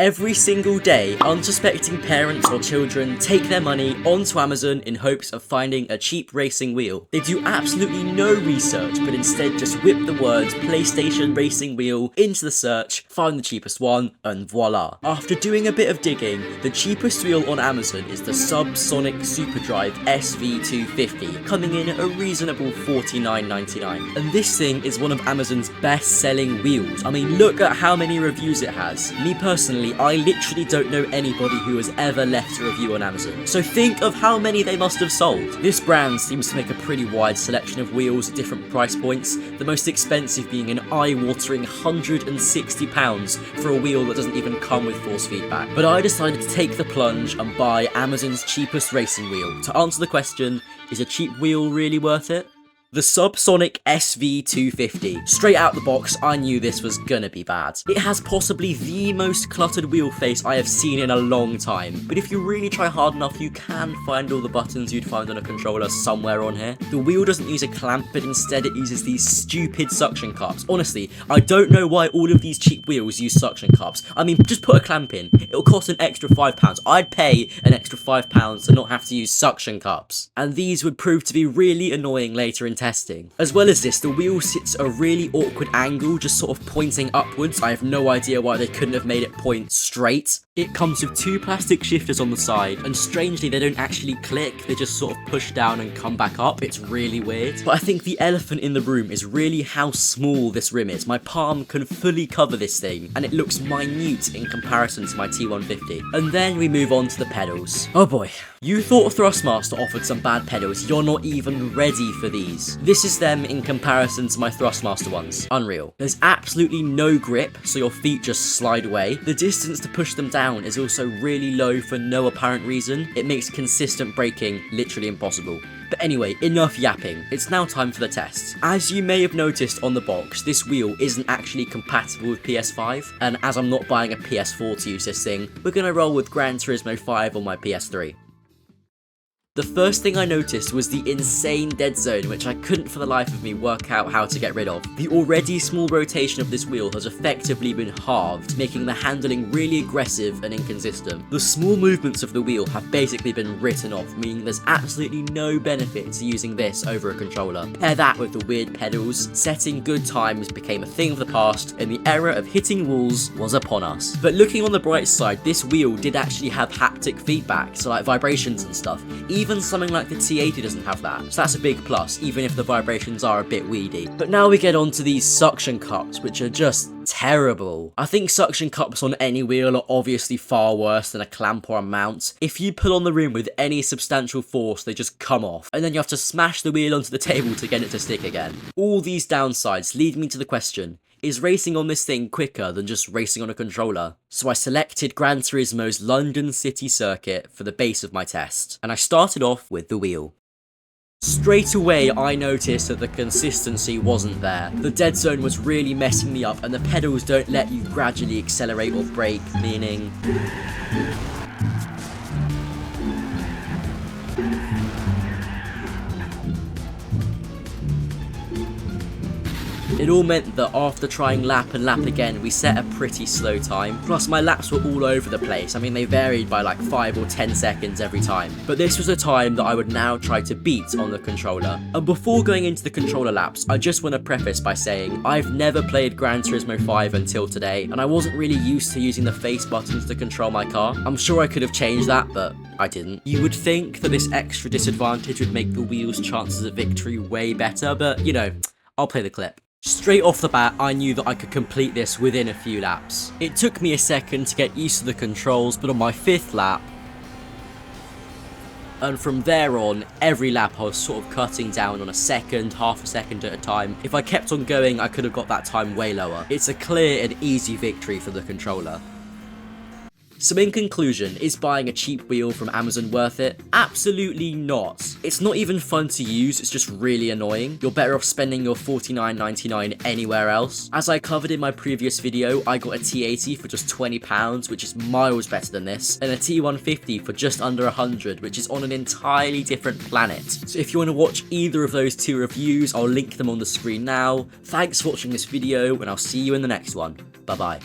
Every single day, unsuspecting parents or children take their money onto Amazon in hopes of finding a cheap racing wheel. They do absolutely no research, but instead just whip the words PlayStation racing wheel into the search, find the cheapest one, and voila. After doing a bit of digging, the cheapest wheel on Amazon is the Subsonic Superdrive SV250, coming in at a reasonable $49.99. And this thing is one of Amazon's best-selling wheels. I mean, look at how many reviews it has. Me personally, I literally don't know anybody who has ever left a review on Amazon. So think of how many they must have sold. This brand seems to make a pretty wide selection of wheels at different price points, the most expensive being an eye-watering £160 for a wheel that doesn't even come with force feedback. But I decided to take the plunge and buy Amazon's cheapest racing wheel. To answer the question, is a cheap wheel really worth it? The Subsonic SV250. Straight out the box, I knew this was gonna be bad. It has possibly the most cluttered wheel face I have seen in a long time, but if you really try hard enough, you can find all the buttons you'd find on a controller somewhere on here. The wheel doesn't use a clamp, but instead it uses these stupid suction cups. Honestly, I don't know why all of these cheap wheels use suction cups. I mean, just put a clamp in. It'll cost an extra £5. I'd pay an extra £5 to not have to use suction cups. And these would prove to be really annoying later in testing. As well as this, the wheel sits at a really awkward angle, just sort of pointing upwards. I have no idea why they couldn't have made it point straight. It comes with two plastic shifters on the side, and strangely they don't actually click, they just sort of push down and come back up. It's really weird. But I think the elephant in the room is really how small this rim is. My palm can fully cover this thing, and it looks minute in comparison to my T150. And then we move on to the pedals. Oh boy. You thought Thrustmaster offered some bad pedals, you're not even ready for these. This is them in comparison to my Thrustmaster ones. Unreal. There's absolutely no grip, so your feet just slide away. The distance to push them down is also really low for no apparent reason. It makes consistent braking literally impossible. But anyway, enough yapping. It's now time for the test. As you may have noticed on the box, this wheel isn't actually compatible with PS5, and as I'm not buying a PS4 to use this thing, we're gonna roll with Gran Turismo 5 on my PS3. The first thing I noticed was the insane dead zone, which I couldn't for the life of me work out how to get rid of. The already small rotation of this wheel has effectively been halved, making the handling really aggressive and inconsistent. The small movements of the wheel have basically been written off, meaning there's absolutely no benefit to using this over a controller. Pair that with the weird pedals, setting good times became a thing of the past, and the era of hitting walls was upon us. But looking on the bright side, this wheel did actually have haptic feedback, so like vibrations and stuff. Even something like the T80 doesn't have that, so that's a big plus, even if the vibrations are a bit weedy. But now we get on to these suction cups, which are just terrible. I think suction cups on any wheel are obviously far worse than a clamp or a mount. If you pull on the rim with any substantial force, they just come off, and then you have to smash the wheel onto the table to get it to stick again. All these downsides lead me to the question, is racing on this thing quicker than just racing on a controller? So I selected Gran Turismo's London City circuit for the base of my test, and I started off with the wheel. Straight away I noticed that the consistency wasn't there. The dead zone was really messing me up, and the pedals don't let you gradually accelerate or brake, meaning it all meant that after trying lap and lap again, we set a pretty slow time. Plus my laps were all over the place. I mean, they varied by like 5 or 10 seconds every time. But this was a time that I would now try to beat on the controller. And before going into the controller laps, I just want to preface by saying I've never played Gran Turismo 5 until today, and I wasn't really used to using the face buttons to control my car. I'm sure I could have changed that, but I didn't. You would think that this extra disadvantage would make the wheel's chances of victory way better, but you know, I'll play the clip. Straight off the bat, I knew that I could complete this within a few laps. It took me a second to get used to the controls, but on my 5th lap, and from there on, every lap I was sort of cutting down on a second, half a second at a time. If I kept on going, I could have got that time way lower. It's a clear and easy victory for the controller. So in conclusion, is buying a cheap wheel from Amazon worth it? Absolutely not. It's not even fun to use, it's just really annoying. You're better off spending your $49.99 anywhere else. As I covered in my previous video, I got a T80 for just £20, which is miles better than this, and a T150 for just under 100, which is on an entirely different planet. So if you want to watch either of those two reviews, I'll link them on the screen now. Thanks for watching this video, and I'll see you in the next one. Bye bye.